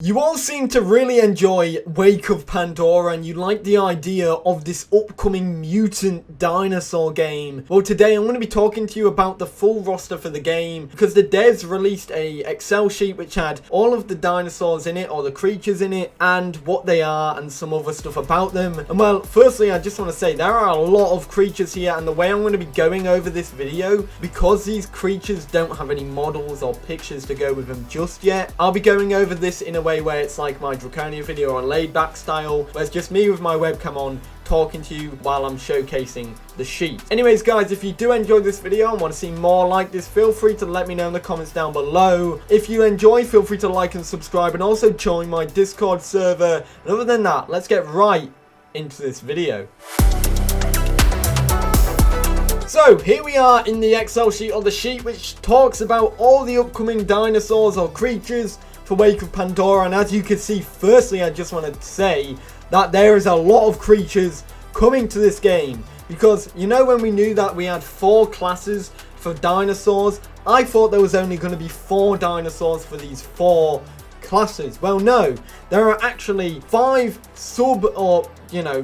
You all seem to really enjoy Wake of Pandora and you like the idea of this upcoming mutant dinosaur game. Well, today I'm going to be talking to you about the full roster for the game because the devs released a Excel sheet which had all of the dinosaurs in it, or the creatures in it, and what they are and some other stuff about them. And well, firstly, I just want to say there are a lot of creatures here, and the way I'm going to be going over this video, because these creatures don't have any models or pictures to go with them just yet, I'll be going over this in a way where it's like my Draconia video on laid back style, where it's just me with my webcam on talking to you while I'm showcasing the sheet. Anyways guys, if you do enjoy this video and want to see more like this, feel free to let me know in the comments down below. If you enjoy, feel free to like and subscribe and also join my Discord server. And other than that, let's get right into this video. So here we are in the Excel sheet, or the sheet which talks about all the upcoming dinosaurs or creatures for Wake of Pandora. And as you can see, firstly I just wanted to say that there is a lot of creatures coming to this game, because you know when we knew that we had 4 classes for dinosaurs, I thought there was only going to be 4 dinosaurs for these 4 classes. Well, no, there are actually 5 sub or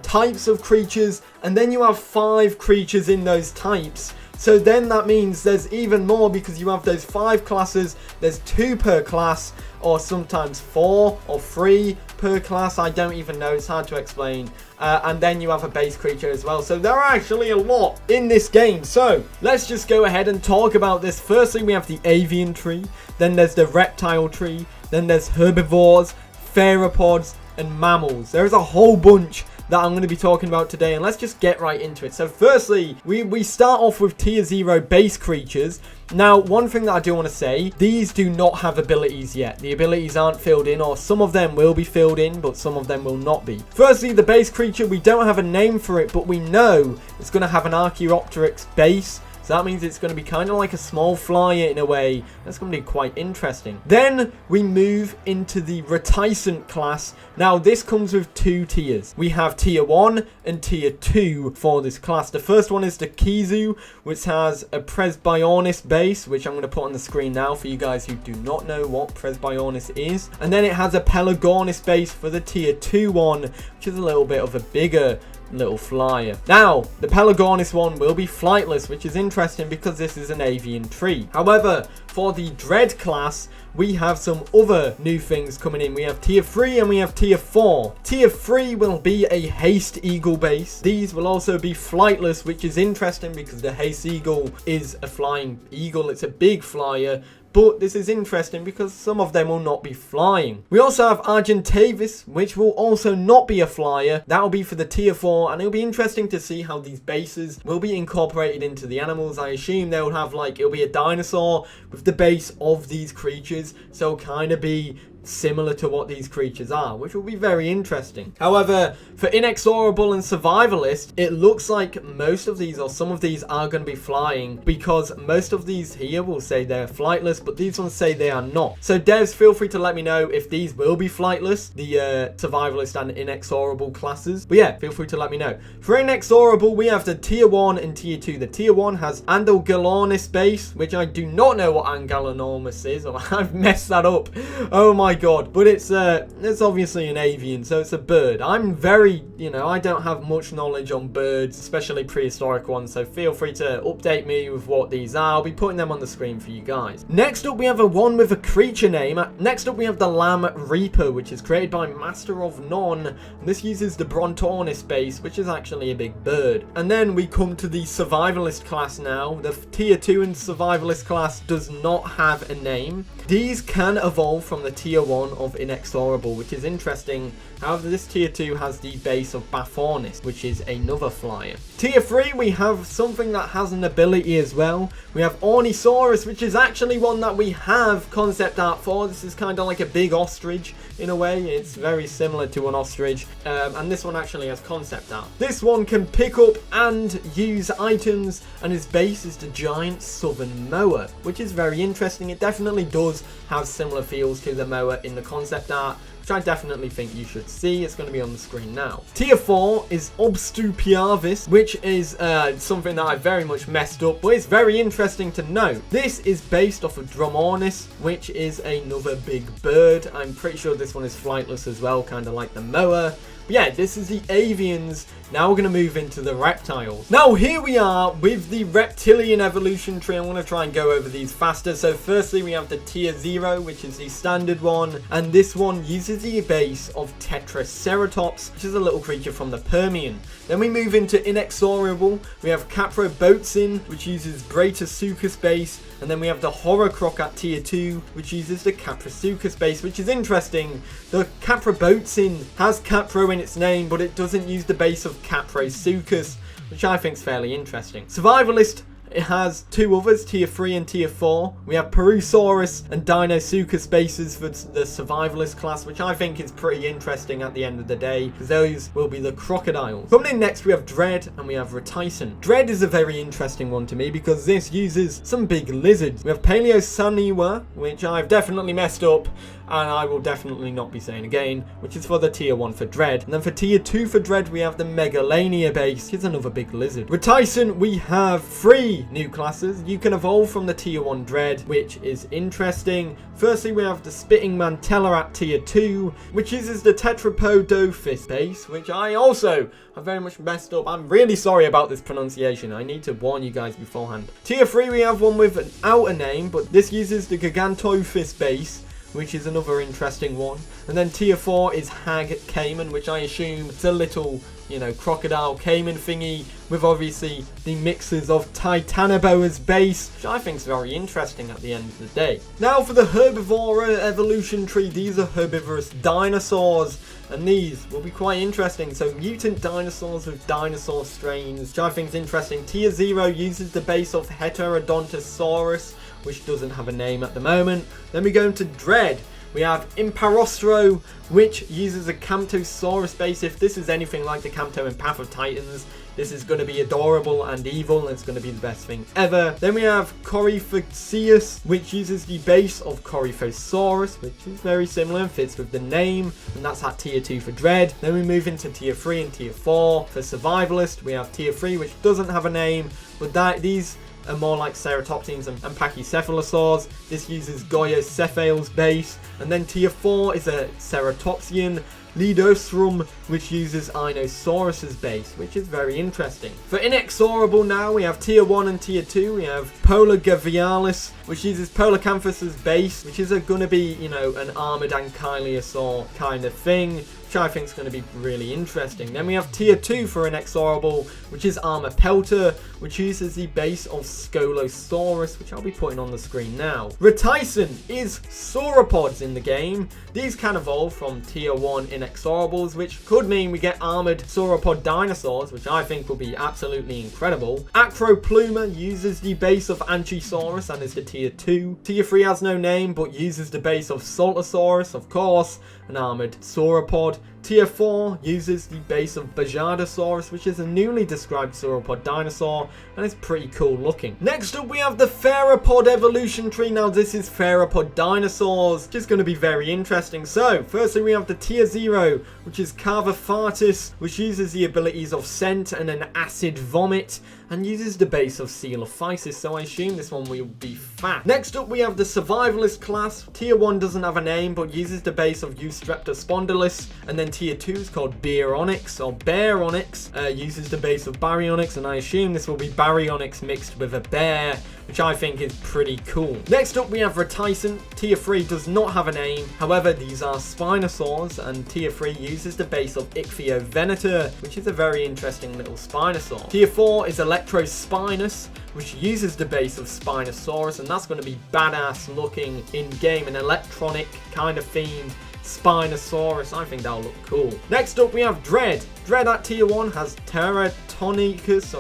types of creatures, and then you have 5 creatures in those types. So then that means there's even more, because you have those 5 classes, there's 2 per class, or sometimes 4 or 3 per class. I don't even know, it's hard to explain. And then you have a base creature as well. So there are actually a lot in this game. So let's just go ahead and talk about this. Firstly, we have the avian tree, then there's the reptile tree, then there's herbivores, theropods, and mammals. There's a whole bunch that I'm going to be talking about today, and let's just get right into it. So firstly, we start off with tier 0 base creatures. Now, one thing that I do want to say, these do not have abilities yet. The abilities aren't filled in, or some of them will be filled in, but some of them will not be. Firstly, the base creature, we don't have a name for it, but we know it's going to have an Archaeopteryx base. So that means it's going to be kind of like a small flyer in a way. That's going to be quite interesting. Then we move into the reticent class. Now this comes with 2 tiers. We have tier 1 and tier 2 for this class. The first one is the Kizu, which has a Presbyornis base, which I'm going to put on the screen now for you guys who do not know what Presbyornis is. And then it has a Pelagornis base for the tier 2 one, which is a little bit of a bigger little flyer. Now, the Pelagornis one will be flightless, which is interesting because this is an avian tree. However, for the Dread class, we have some other new things coming in. We have tier 3 and we have tier 4. Tier 3 will be a Haast eagle base. These will also be flightless, which is interesting because the Haast eagle is a flying eagle. It's a big flyer. But this is interesting because some of them will not be flying. We also have Argentavis, which will also not be a flyer. That will be for the tier 4, and it'll be interesting to see how these bases will be incorporated into the animals. I assume they'll have it'll be a dinosaur with the base of these creatures, so it'll kind of be similar to what these creatures are, which will be very interesting. However, for inexorable and survivalist, it looks like most of these, or some of these, are going to be flying, because most of these here will say they're flightless, but these ones say they are not. So devs, feel free to let me know if these will be flightless, the survivalist and inexorable classes. But yeah, feel free to let me know. For inexorable, we have the tier 1 and tier 2. The tier 1 has Andalgalornis base, which I do not know what Andalgalornis is, or I've messed that up. Oh my god. But it's obviously an avian, so it's a bird. I'm very, I don't have much knowledge on birds, especially prehistoric ones, so feel free to update me with what these are. I'll be putting them on the screen for you guys. Next up, we have a one with a creature name. Next up, we have the Lamb Reaper, which is created by Master of None. And this uses the Brontornis base, which is actually a big bird. And then we come to the survivalist class now. The tier 2 and survivalist class does not have a name. These can evolve from the tier 1 of inexorable, which is interesting. However, this tier 2 has the base of Bathornis, which is another flyer. Tier 3, we have something that has an ability as well. We have Ornisaurus, which is actually one that we have concept art for. This is kind of like a big ostrich in a way. It's very similar to an ostrich, and this one actually has concept art. This one can pick up and use items, and his base is the giant southern moa, which is very interesting. It definitely does have similar feels to the moa Moa in the concept art, which I definitely think you should see. It's going to be on the screen now. Tier 4 is Obstupiavis, which is something that I very much messed up, but it's very interesting to note. This is based off of Brontornis, which is another big bird. I'm pretty sure this one is flightless as well, kind of like the Moa. But yeah, this is the avians. Now we're going to move into the reptiles. Now here we are with the reptilian evolution tree. I want to try and go over these faster. So firstly we have the tier 0, which is the standard one. And this one uses the base of Tetraceratops, which is a little creature from the Permian. Then we move into inexorable. We have Caprobotzin, which uses Bretesuchus base. And then we have the Horrocroc at tier 2, which uses the Caprosuchus base, which is interesting. The Caprobotzin has Capro in its name, but it doesn't use the base of Caprosuchus, which I think is fairly interesting. Survivalist, it has two others, tier 3 and tier 4. We have Purussaurus and DINOSAURS bases for the survivalist class, which I think is pretty interesting at the end of the day, because those will be the crocodiles. Coming in next, we have Dread and we have Reticent. Dread is a very interesting one to me because this uses some big lizards. We have Palaeosaniwa, which I've definitely messed up, and I will definitely not be saying again, which is for the tier 1 for Dread. And then for tier 2 for Dread, we have the Megalania base. Here's another big lizard. Reticent, we have 3 new classes. You can evolve from the tier 1 Dread, which is interesting. Firstly, we have the Spitting Mantella at tier 2, which uses the Tetrapodophis base, which I also have very much messed up. I'm really sorry about this pronunciation. I need to warn you guys beforehand. Tier 3, we have one without a name, but this uses the Gigantophis base, which is another interesting one. And then tier 4 is Hag Cayman, which I assume is a little, you know, crocodile cayman thingy with obviously the mixes of Titanoboa's base, which I think is very interesting at the end of the day. Now for the Herbivore evolution tree, these are herbivorous dinosaurs, and these will be quite interesting. So mutant dinosaurs with dinosaur strains, which I think is interesting. Tier 0 uses the base of Heterodontosaurus, which doesn't have a name at the moment. Then we go into Dread. We have Imparostro, which uses a Camptosaurus base. If this is anything like the Campto in Path of Titans, this is going to be adorable and evil, and it's going to be the best thing ever. Then we have Coryphoceus, which uses the base of Coryphosaurus, which is very similar and fits with the name, and that's at tier 2 for Dread. Then we move into tier 3 and tier 4. For Survivalist, we have tier 3, which doesn't have a name, but these are more like Ceratopsians and Pachycephalosaurs. This uses Goyocephal's base. And then tier 4 is a Ceratopsian, Lidosrum, which uses Inosaurus's base, which is very interesting. For inexorable now, we have tier 1 and tier 2. We have Polagavialis, which uses Polacanthus's base, which is going to be, you know, an armored ankylosaur kind of thing, which I think is going to be really interesting. Then we have tier 2 for inexorable, which is Armor Pelter, which uses the base of Scolosaurus, which I'll be putting on the screen now. Reticent is sauropods in the game. These can evolve from tier 1 inexorables, which could mean we get armored sauropod dinosaurs, which I think will be absolutely incredible. Acropluma uses the base of Anchisaurus and is the tier 2. Tier 3 has no name, but uses the base of Saltosaurus, of course, an armored sauropod. Tier 4 uses the base of Bajadasaurus, which is a newly described sauropod dinosaur, and it's pretty cool looking. Next up, we have the Theropod evolution tree. Now, this is Theropod dinosaurs, which is going to be very interesting. So, firstly, we have the Tier 0, which is Carvophartis, which uses the abilities of Scent and an Acid Vomit, and uses the base of Coelophysis, so I assume this one will be fat. Next up, we have the Survivalist class. Tier 1 doesn't have a name, but uses the base of Eustreptospondylis, and then tier 2 is called Baryonyx, or Baryonyx, uses the base of Baryonyx, and I assume this will be Baryonyx mixed with a bear, which I think is pretty cool. Next up, we have Reticent. Tier 3 does not have a name, however, these are Spinosaurs, and tier 3 uses the base of Ichthyovenator, which is a very interesting little Spinosaur. Tier 4 is Electrospinus, which uses the base of Spinosaurus, and that's going to be badass looking in-game, an electronic kind of themed Spinosaurus. I think that'll look cool. Next up, we have Dread. Dread at tier 1 has Teratonicus,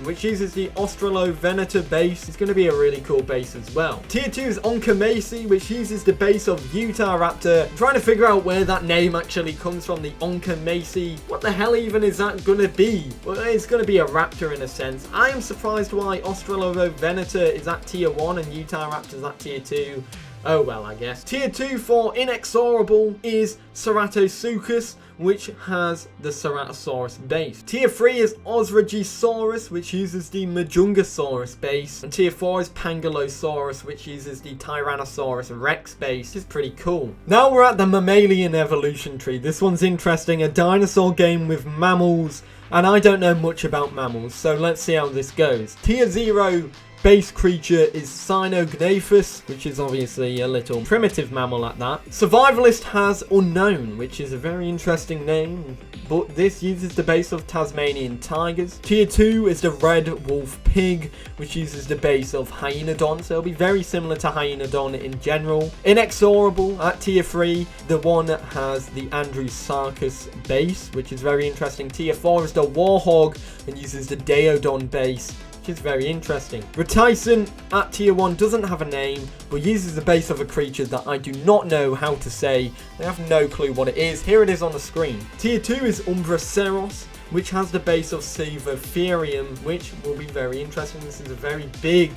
which uses the Australovenator base. It's going to be a really cool base as well. Tier 2 is Oncomacey, which uses the base of Utahraptor. I'm trying to figure out where that name actually comes from, the Oncomacey. What the hell even is that going to be? Well, it's going to be a raptor in a sense. I am surprised why Australovenator is at tier 1 and Utahraptor is at tier 2. Oh well, I guess. Tier 2 for inexorable is Ceratosaucus, which has the Ceratosaurus base. Tier 3 is Osragisaurus, which uses the Majungasaurus base. And Tier 4 is Pangalosaurus, which uses the Tyrannosaurus Rex base, which is pretty cool. Now we're at the mammalian evolution tree. This one's interesting, a dinosaur game with mammals, and I don't know much about mammals, so let's see how this goes. Tier 0 base creature is Cynognathus, which is obviously a little primitive mammal at that. Survivalist has Unknown, which is a very interesting name, but this uses the base of Tasmanian tigers. Tier 2 is the Red Wolf Pig, which uses the base of Hyaenodon, so it'll be very similar to Hyaenodon in general. Inexorable at Tier 3, the one that has the Andrewsarchus base, which is very interesting. Tier 4 is the Warhog and uses the Daeodon base, which is very interesting. Reticent at Tier 1 doesn't have a name, but uses the base of a creature that I do not know how to say. I have no clue what it is. Here it is on the screen. Tier 2 is Umbraceros, which has the base of Sivatherium, which will be very interesting. This is a very big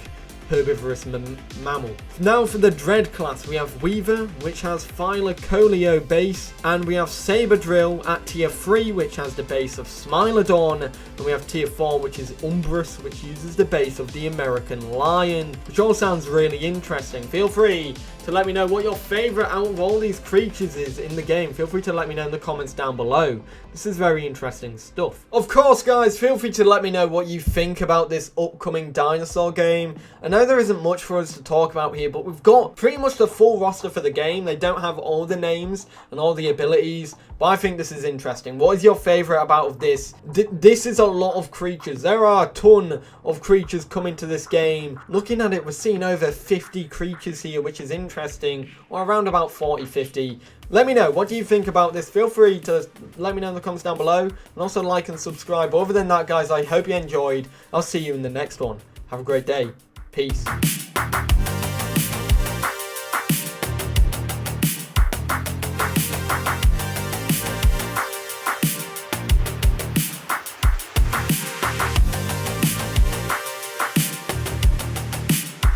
herbivorous mammal. Now for the Dread class, we have Weaver, which has Phylocoleo base, and we have Saberdrill at Tier 3, which has the base of Smilodon, and we have Tier 4, which is Umbrus, which uses the base of the American Lion, which all sounds really interesting. Feel free to let me know what your favorite out of all these creatures is in the game. Feel free to let me know in the comments down below. This is very interesting stuff. Of course, guys, feel free to let me know what you think about this upcoming dinosaur game. I know there isn't much for us to talk about here, but we've got pretty much the full roster for the game. They don't have all the names and all the abilities, but I think this is interesting. What is your favorite about this? This is a lot of creatures. There are a ton of creatures coming to this game. Looking at it, we're seeing over 50 creatures here, which is interesting, or around about 40, 50. Let me know, what do you think about this? Feel free to let me know in the comments down below, and also like and subscribe. Other than that, guys, I hope you enjoyed. I'll see you in the next one. Have a great day. Peace.